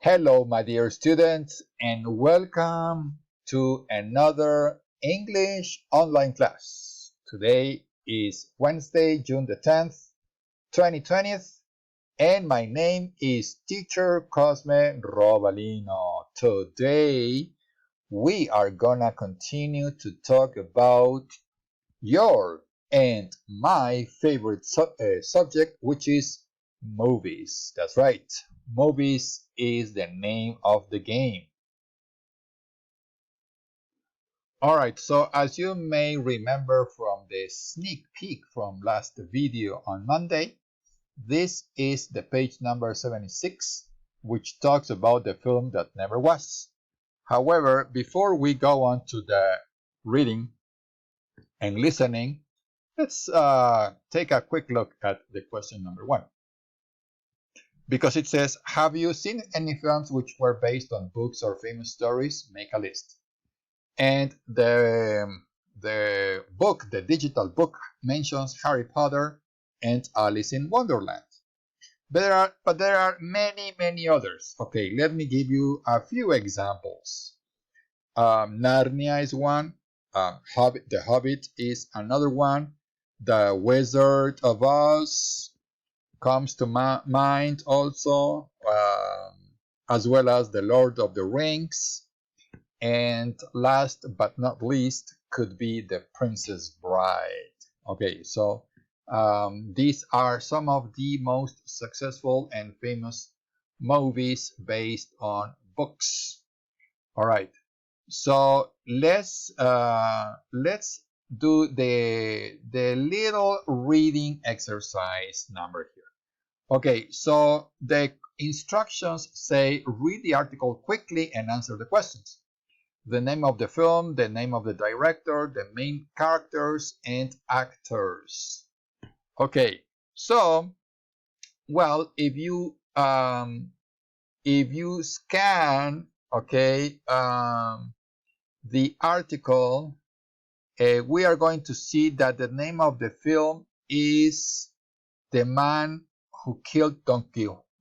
Hello, my dear students, and welcome to another English online class. Today is Wednesday, June the 10th, 2020, and my name is Teacher CosmeRobalino. Today, we are gonna continue to talk about your and my favorite subject, which is movies. That's right. Movies is the name of the game. All right, so as you may remember from the sneak peek from last video on Monday, this is the page number 76, which talks about the film that never was. However, before we go on to the reading and listening, let's take a quick look at the question number 1. Because it says, have you seen any films which were based on books or famous stories? Make a list. And the book, the digital book, mentions Harry Potter and Alice in Wonderland. But there are many others. Okay, let me give you a few examples. Narnia is one. The Hobbit is another one. The Wizard of Oz comes to mind also, as well as The Lord of the Rings. And last but not least could be The Princess Bride. Okay, so these are some of the most successful and famous movies based on books. All right, so let's do the little reading exercise number here. Okay, so the instructions say read the article quickly and answer the questions. The name of the film, the name of the director, the main characters, and actors. Okay, so, well, if you scan, okay, the article, we are going to see that the name of the film is The Man Who Killed Don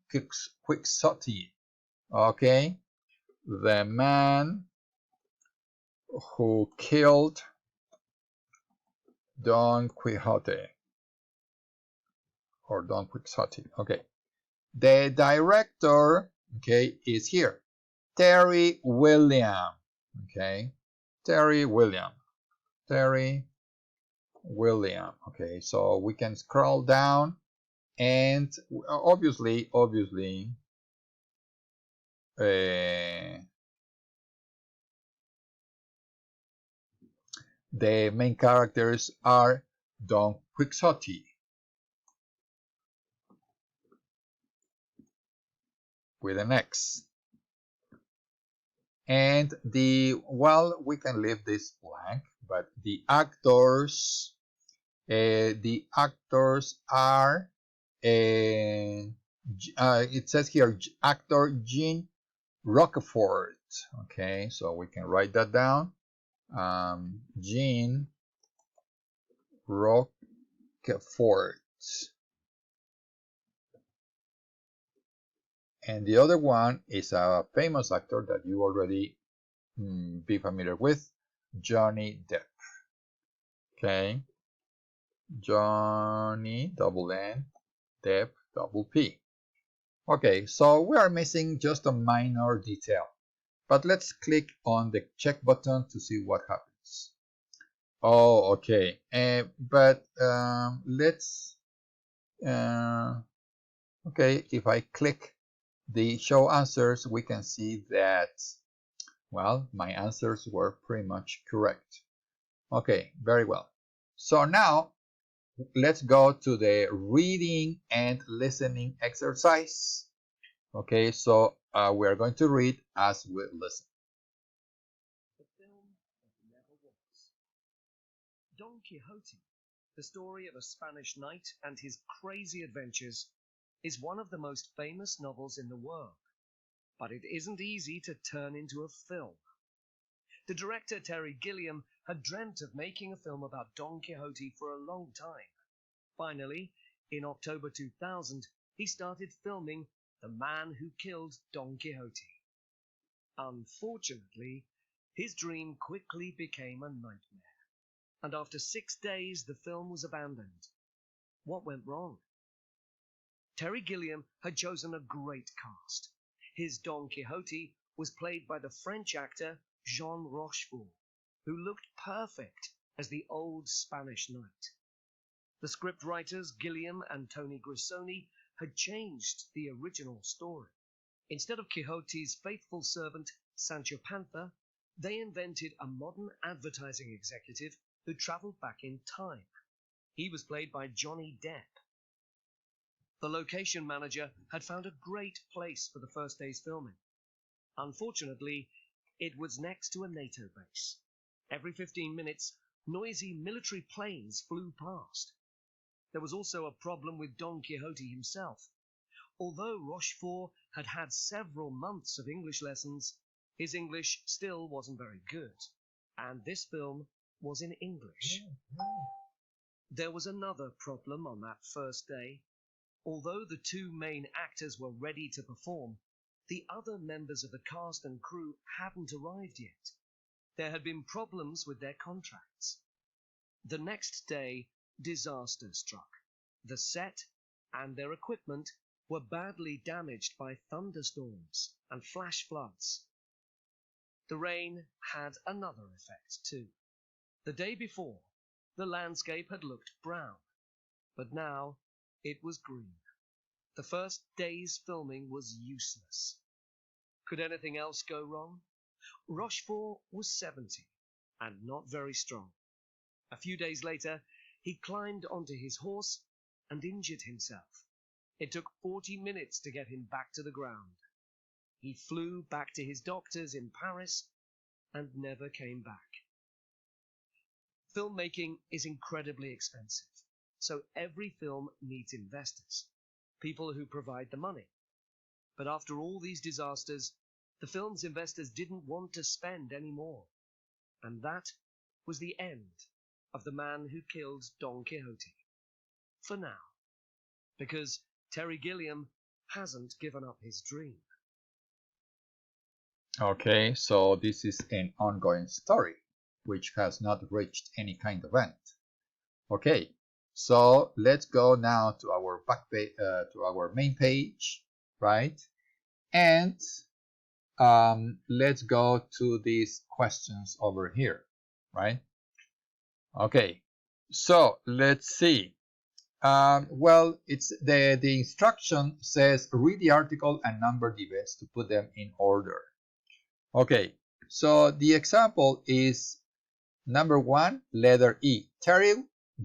Quixote. Okay, The Man Who Killed Don Quixote, or Don Quixote. Okay, the director, okay, is here, Terry Gilliam. Okay, Terry Gilliam. Okay, so we can scroll down, and obviously, the main characters are Don Quixote with an X. And well, we can leave this blank, but the actors are, it says here, actor Gene Rockefort. Okay, so we can write that down. Gene Rockefort. And the other one is a famous actor that you already be familiar with, Johnny Depp. Okay, Johnny, double N, Depp, double P. Okay, so we are missing just a minor detail, but let's click on the check button to see what happens. Oh, okay, but let's, okay, if I click the show answers, we can see that, well, my answers were pretty much correct. Okay, very well. So now let's go to the reading and listening exercise. Okay, so we are going to read as we listen. The film that never was. Don Quixote, the story of a Spanish knight and his crazy adventures, is one of the most famous novels in the world, but it isn't easy to turn into a film. The director Terry Gilliam had dreamt of making a film about Don Quixote for a long time. Finally, in October 2000, he started filming the man who killed Don Quixote. Unfortunately, his dream quickly became a nightmare, and after 6 days the film was abandoned. What went wrong? Terry Gilliam had chosen a great cast. His Don Quixote was played by the French actor Jean Rochefort, who looked perfect as the old Spanish knight. The scriptwriters Gilliam and Tony Grisoni had changed the original story. Instead of Quixote's faithful servant Sancho Panza, they invented a modern advertising executive who traveled back in time. He was played by Johnny Depp. The location manager had found a great place for the first day's filming. Unfortunately, it was next to a NATO base. Every 15 minutes, noisy military planes flew past. There was also a problem with Don Quixote himself. Although Rochefort had had several months of English lessons, his English still wasn't very good, and this film was in English. There was another problem on that first day. Although the two main actors were ready to perform, the other members of the cast and crew hadn't arrived yet. There had been problems with their contracts. The next day, disaster struck. The set and their equipment were badly damaged by thunderstorms and flash floods. The rain had another effect too. The day before, the landscape had looked brown, but now it was green. The first day's filming was useless. Could anything else go wrong? Rochefort was 70 and not very strong. A few days later, he climbed onto his horse and injured himself. It took 40 minutes to get him back to the ground. He flew back to his doctors in Paris and never came back. Filmmaking is incredibly expensive, so every film needs investors, people who provide the money. But after all these disasters, the film's investors didn't want to spend any more. And that was the end of the man who killed Don Quixote. For now. Because Terry Gilliam hasn't given up his dream. Okay, so this is an ongoing story which has not reached any kind of end. Okay, so let's go now to our back page, to our main page, right? And let's go to these questions over here, right? Okay, so let's see. Well, it's the instruction says read the article and number the events to put them in order. Okay, so the example is number 1, letter E. Terry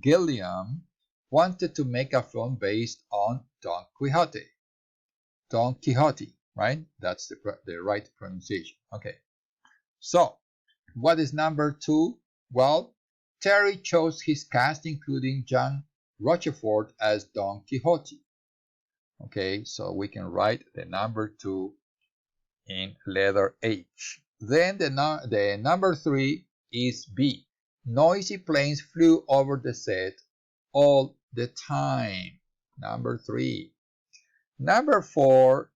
Gilliam wanted to make a film based on Don Quixote. Don Quixote, right? That's the right pronunciation. Okay, so what is number 2? Well, Terry chose his cast including Jean Rochefort as Don Quixote. Okay, so we can write the number 2 in letter H. Then the number 3 is B. Noisy planes flew over the set all the time. Number 3. Number 4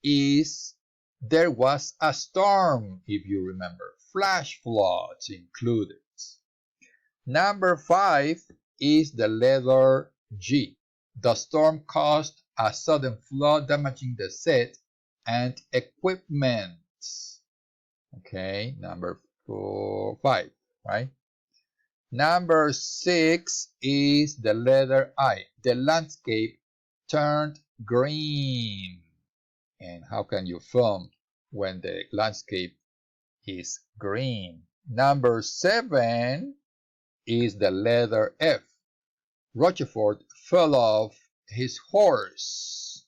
is there was a storm, if you remember. Flash floods included. Number 5 is the letter G. The storm caused a sudden flood damaging the set and equipment. Okay, number 5, right? Number 6 is the letter I. The landscape turned green. And how can you film when the landscape is green? Number 7 is the letter F. Rochefort fell off his horse.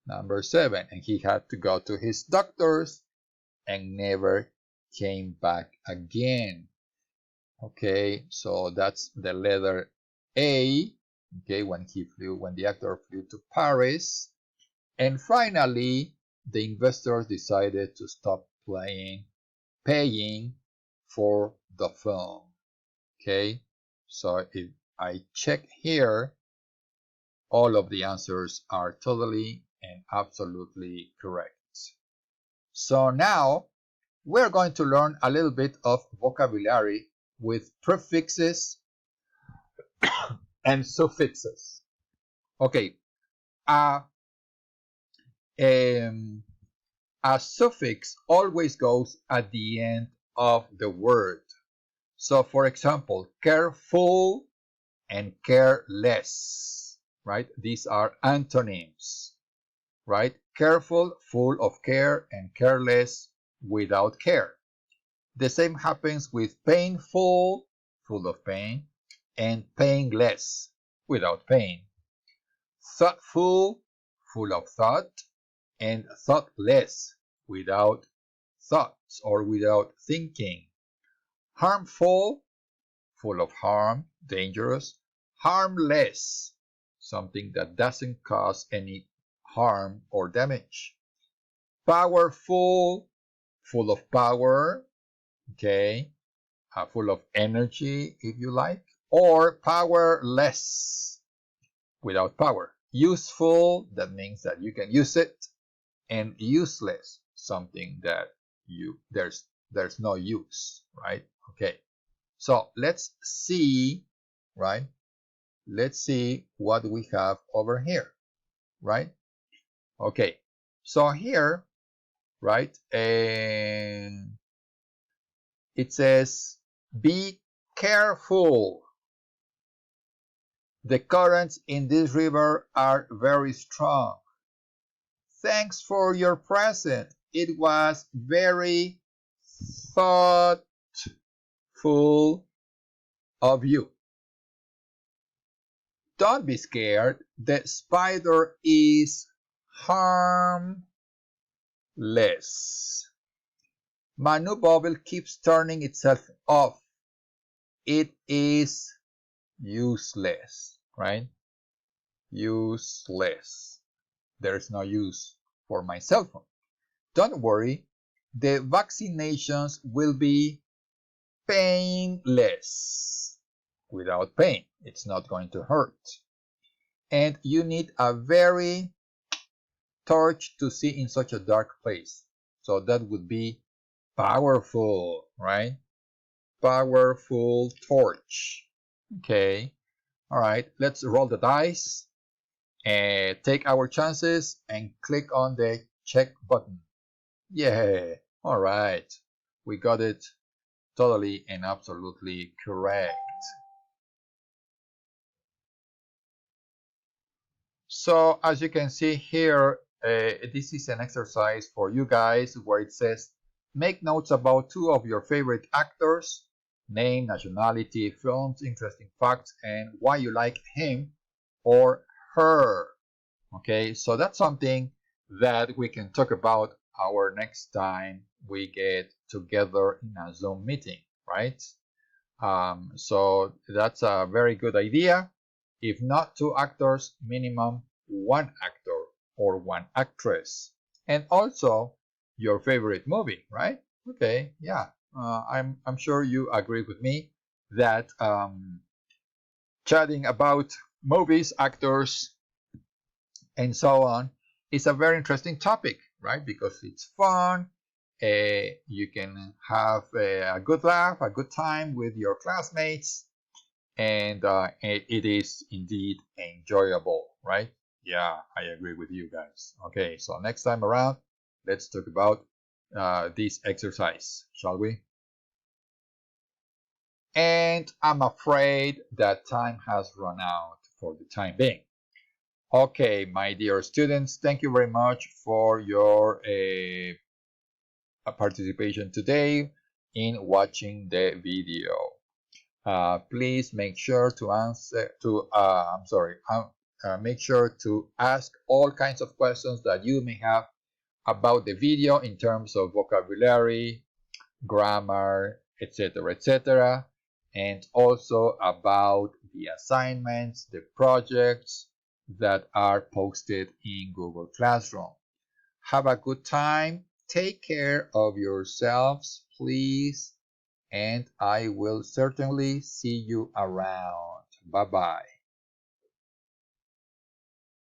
Number 7, and he had to go to his doctors and never came back again. Okay, so that's the letter A. Okay, when the actor flew to Paris. And finally, the investors decided to stop paying for the film. Okay, so if I check here, all of the answers are totally and absolutely correct. So now we're going to learn a little bit of vocabulary with prefixes and suffixes. Okay, a suffix always goes at the end of the word. So for example, careful and careless, right? These are antonyms, right? Careful, full of care, and careless, without care. The same happens with painful, full of pain, and painless, without pain. Thoughtful, full of thought, and thoughtless, without thoughts or without thinking. Harmful, full of harm, dangerous. Harmless, something that doesn't cause any harm or damage. Powerful, full of power, okay, full of energy if you like, or powerless, without power. Useful, that means that you can use it, and useless, something that there's no use, right? Okay, so let's see, right? Let's see what we have over here, right? Okay, so here, right, and it says be careful. The currents in this river are very strong. Thanks for your present. It was very thoughtful of you. Don't be scared. The spider is harmless. Manu bubble keeps turning itself off. It is useless, right? Useless. There is no use for my cell phone. Don't worry, the vaccinations will be painless. Without pain, it's not going to hurt. And you need a very torch to see in such a dark place. So that would be powerful, right? Powerful torch. Okay, all right, let's roll the dice and take our chances and click on the check button. Yeah, all right, we got it totally and absolutely correct. So as you can see here, this is an exercise for you guys where it says make notes about two of your favorite actors, name, nationality, films, interesting facts, and why you like him or her. Okay, so that's something that we can talk about our next time we get together in a Zoom meeting, right? So that's a very good idea. If not two actors, minimum one actor or one actress. And also your favorite movie, right? Okay, yeah. I'm sure you agree with me that chatting about movies, actors, and so on is a very interesting topic, right? Because it's fun. You can have a good laugh, a good time with your classmates, and it is indeed enjoyable, right? Yeah, I agree with you guys. Okay, so next time around, let's talk about this exercise, shall we? And I'm afraid that time has run out for the time being. Okay, my dear students, thank you very much for your participation today in watching the video. Please make sure to make sure to ask all kinds of questions that you may have about the video in terms of vocabulary, grammar, etc., etc., and also about the assignments, the projects that are posted in Google Classroom. Have a good time. Take care of yourselves, please, and I will certainly see you around. Bye-bye.